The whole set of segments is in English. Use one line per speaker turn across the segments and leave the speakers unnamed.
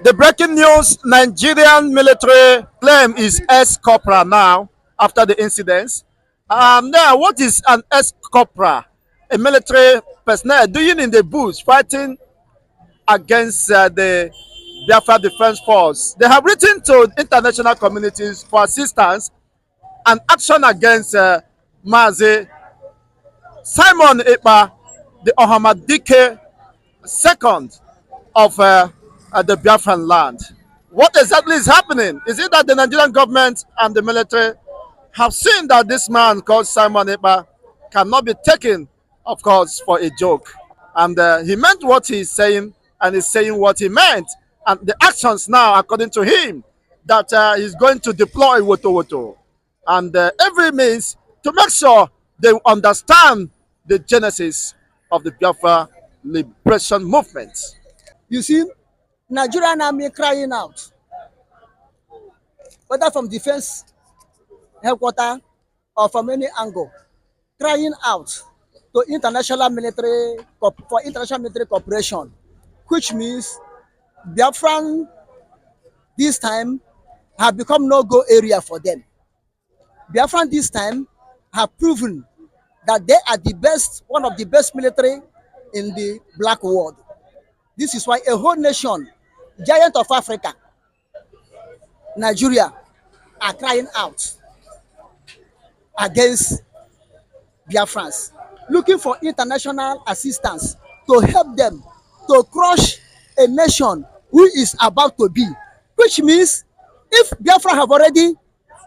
The breaking news: Nigerian military claim is ex-corporal now after the incidents. Now, what is an ex-corporal? A military personnel doing in the bush fighting against the Biafra Defense Force. They have written to international communities for assistance and action against Mazi Simon Ekpa, the Ohamadike second of the Biafran land. What exactly is happening? Is it that the Nigerian government and the military have seen that this man called Simon Ekpa cannot be taken, of course, for a joke? And he meant what he's saying, and he's saying what he meant. And the actions now, according to him, that he's going to deploy WOTO and every means to make sure they understand the genesis of the Biafra liberation movement.
You see, Nigerian army crying out, whether from defense headquarters or from any angle, crying out to international military cooperation, which means Biafran this time have become no-go area for them. Biafran this time have proven that they are the best, one of the best military in the black world. This is why a whole nation, giant of Africa, Nigeria, are crying out against Biafrans, looking for international assistance to help them to crush a nation who is about to be. Which means, if Biafra have already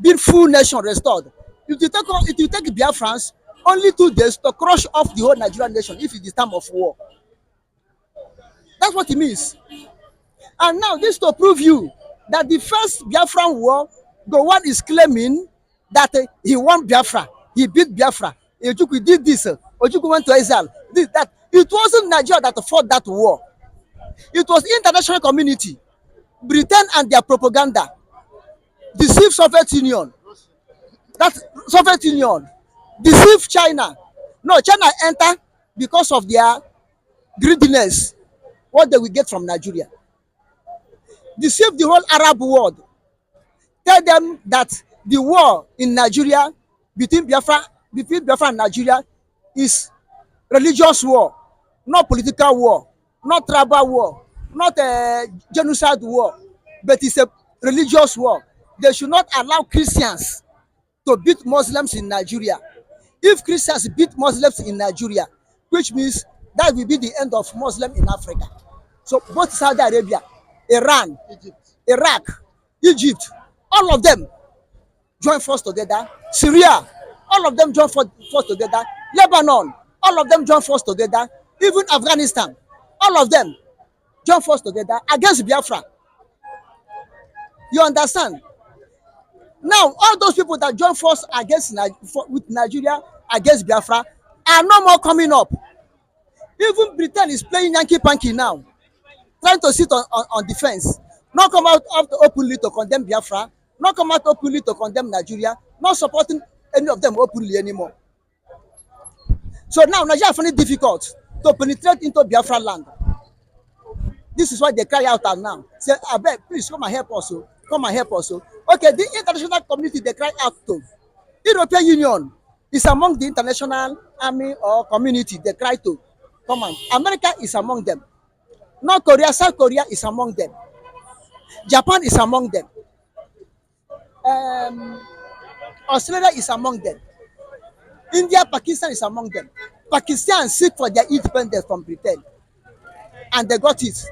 been full nation restored, it will take Biafrans only 2 days to crush off the whole Nigerian nation if it is time of war. That's what it means. And now this to prove you that the first Biafran war, the one is claiming that he won Biafra, he beat Biafra, Ojukwu did this, Ojukwu went to exile, this, that. It wasn't Nigeria that fought that war. It was international community, Britain and their propaganda, deceived Soviet Union. That Soviet Union deceived China. No, China enter because of their greediness, what they will get from Nigeria. Deceive the whole Arab world. Tell them that the war in Nigeria between Biafra and Nigeria is religious war, not political war, not tribal war, not a genocide war, but it's a religious war. They should not allow Christians to beat Muslims in Nigeria. If Christians beat Muslims in Nigeria, which means that will be the end of Muslim in Africa. So both Saudi Arabia, Iran, Iraq, Egypt, all of them join force together. Syria, all of them join force together. Lebanon, all of them join force together. Even Afghanistan, all of them join force together against Biafra. You understand? Now, all those people that join force against with Nigeria against Biafra are no more coming up. Even Britain is playing Yankee Panky now, trying to sit on defense. Not come out openly to condemn Biafra, not come out openly to condemn Nigeria, not supporting any of them openly anymore. So now Nigeria find it difficult to penetrate into Biafra land. This is why they cry out now. Say, Abeg, please come and help us. Come and help us. Okay, the international community, they cry out to. European Union is among the international army or community, they cry to. Come on. America is among them. North Korea, South Korea is among them. Japan is among them. Australia is among them. India, Pakistan is among them. Pakistan seek for their independence from Britain, and they got it.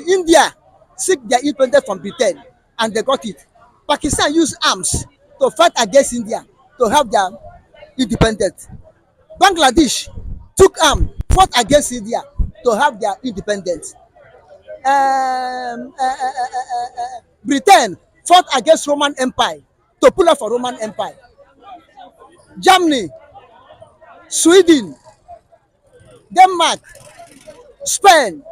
India seek their independence from Britain, and they got it. Pakistan used arms to fight against India to have their independence. Bangladesh took arms, fought against India to have their independence. Britain fought against Roman Empire to pull off a Roman Empire. Germany, Sweden, Denmark, Spain,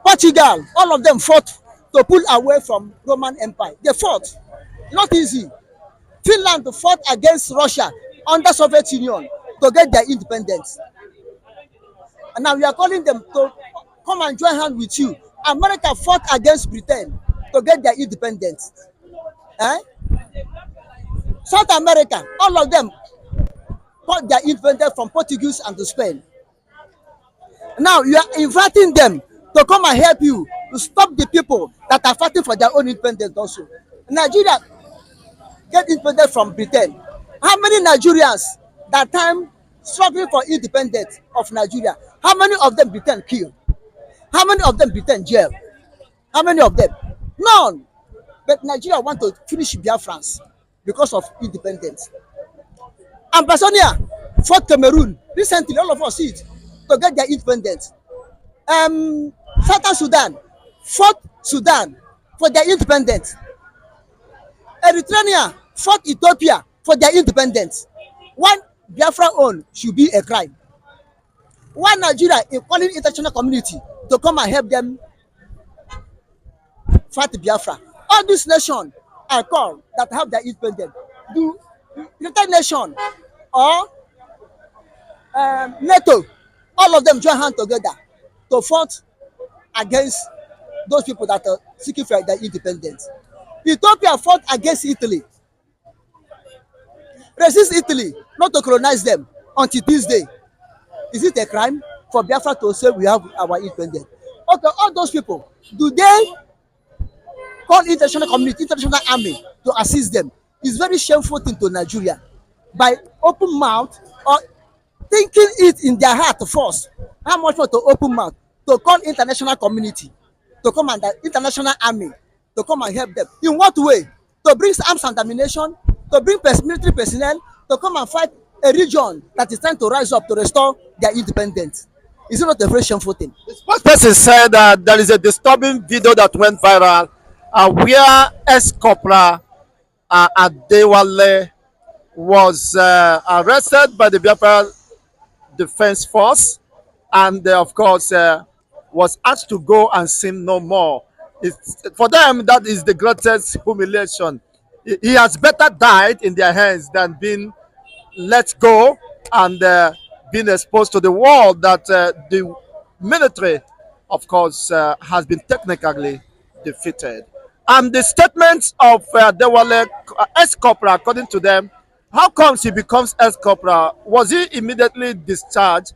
Portugal, all of them fought to pull away from Roman Empire. They fought, not easy. Finland fought against Russia under Soviet Union to get their independence. And now we are calling them to come and join hand with you. America fought against Britain to get their independence. Eh? South America, all of them got their independence from Portuguese and to Spain. Now you are inviting them to come and help you to stop the people that are fighting for their own independence also. Nigeria get independence from Britain. How many Nigerians that time struggling for independence of Nigeria? How many of them Britain killed? How many of them Britain jail? How many of them? None. But Nigeria want to finish Biafrans because of independence. Ambassador fought Cameroon recently, all of us see it, to get their independence. Southern Sudan fought Sudan for their independence. Eritrea fought Ethiopia for their independence. One Biafra own should be a crime. Why Nigeria is calling international community to come and help them fight Biafra? All these nations are called that have their independence. Do United Nations or NATO, all of them join hands together to fight against those people that are seeking for their independence. Ethiopia fought against Italy, resist Italy, not to colonize them until this day. Is it a crime for Biafra to say we have our independence? Okay, all those people, do they call international community, international army to assist them? It's very shameful thing to Nigeria. By open mouth or thinking it in their heart first, how much more to open mouth to call international community to come and the international army to come and help them? In what way? To bring arms and ammunition, to bring military personnel to come and fight a region that is trying to rise up to restore their independence. Is it not a very shameful thing?
The spokesperson said that there is a disturbing video that went viral where ex-corporal Adewale was arrested by the Biafra Defense Force and, of course, was asked to go and sin no more. For them, that is the greatest humiliation. He has better died in their hands than being let go and being exposed to the world that the military, of course, has been technically defeated. And the statements of Dewale, ex-corporal, according to them, how comes he becomes ex-corporal? Was he immediately discharged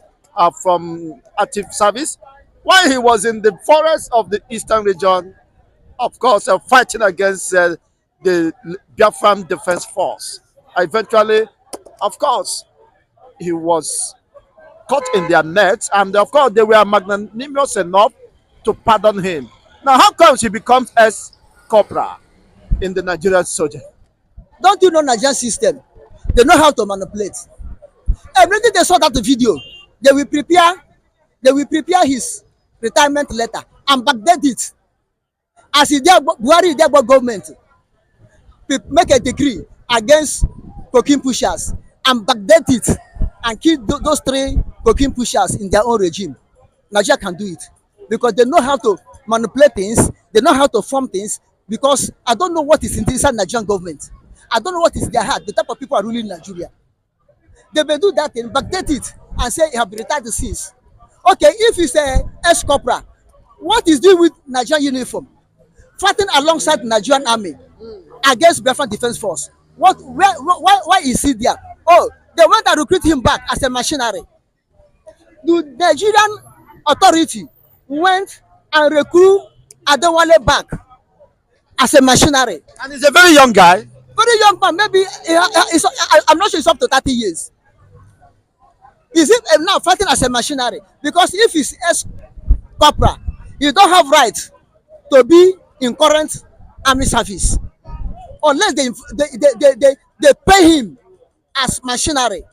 from active service while he was in the forest of the eastern region, of course, fighting against the Biafran Defense Force? Eventually, of course, he was caught in their nets, and of course, they were magnanimous enough to pardon him. Now, how comes he becomes ex-corporal in the Nigerian soldier?
Don't you know Nigerian system? They know how to manipulate. Everything they saw that video, they will prepare his retirement letter and backdate it. As he there, Buhari there government make a decree against cocaine pushers and backdate it and kill those three cocaine pushers in their own regime. Nigeria can do it because they know how to manipulate things, they know how to form things. Because I don't know what is inside Nigerian government. I don't know what is in their heart, the type of people are ruling Nigeria. They may do that thing, backdate it and say he have been retired since. Okay, if he's a ex-corporal, what is doing with Nigerian uniform? Fighting alongside Nigerian army against Biafran Defense Force. Why is he there? Oh, they went and recruit him back as a machinery. The Nigerian authority went and recruit Adewale back as a machinery.
And he's a very young guy.
Very young man, maybe I'm not sure it's up to 30 years. Is it now fighting as a machinery? Because if he's ex-corporal, you don't have right to be in current army service unless they pay him as machinery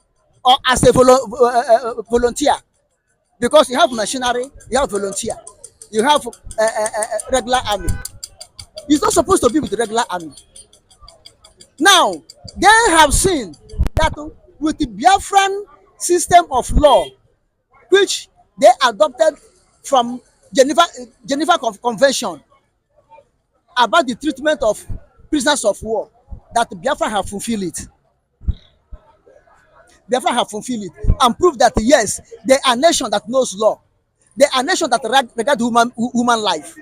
or as a volunteer. Because you have machinery, you have volunteer, you have regular army. He's not supposed to be with the regular army. Now, they have seen that with the Biafran system of law, which they adopted from Geneva Convention about the treatment of prisoners of war, that Biafra have fulfilled it. Biafra have fulfilled it and proved that yes, they are a nation that knows law. They are nation that regard human life.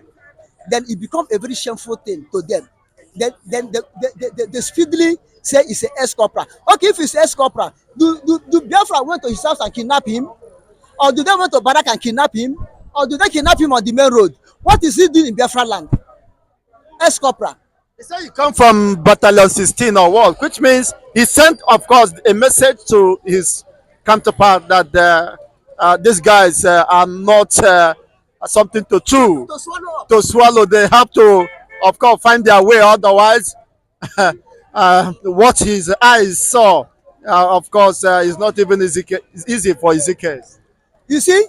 Then it become a very shameful thing to them. Then they speedily say it's a ex-corporal. Okay, if it's ex-corporal, do Biafra went to his house and kidnap him? Or do they went to Barak and kidnap him? Or do they kidnap him on the main road? What is he doing in Biafra land? Ex-corporal.
He said you come from Battalion 16 or what, which means he sent, of course, a message to his counterpart that these guys are not something to chew,
To swallow up.
to swallow. They have to, of course, find their way. Otherwise, what his eyes saw, of course, is not even easy for Ezekiel.
You see,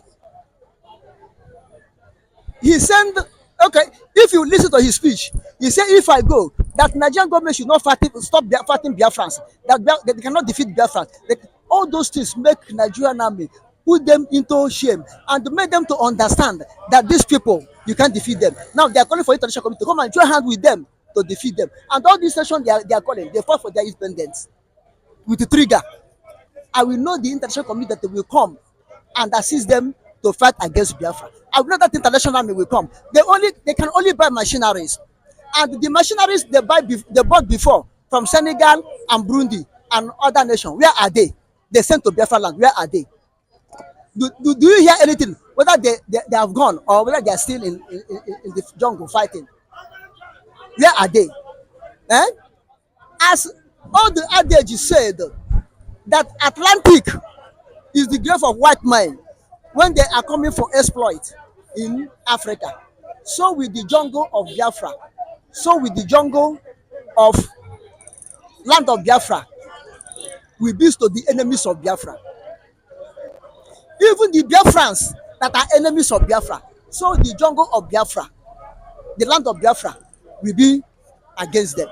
he send, okay, if you listen to his speech, he say if I go, that Nigerian government should not stop fighting Biafrans, that they cannot defeat Biafrans. All those things make Nigerian army put them into shame and make them to understand that these people, you can't defeat them. Now they are calling for international community to come and join hands with them to defeat them. And all these nations they are calling, they fought for their independence with the trigger. I will know the international community that will come and assist them to fight against Biafra. I will know that international army will come. They can only buy machineries, and the machineries they bought before from Senegal and Burundi and other nations. Where are they? They sent to Biafra land. Where are they? Do you hear anything? Whether they have gone or whether they are still in the jungle fighting? Where are they? Eh? As all the adage said that Atlantic is the grave of white men when they are coming for exploit in Africa. So with the jungle of Biafra, so with the jungle of land of Biafra, we be to the enemies of Biafra. Even the Biafrans that are enemies of Biafra, so the jungle of Biafra, the land of Biafra, will be against them.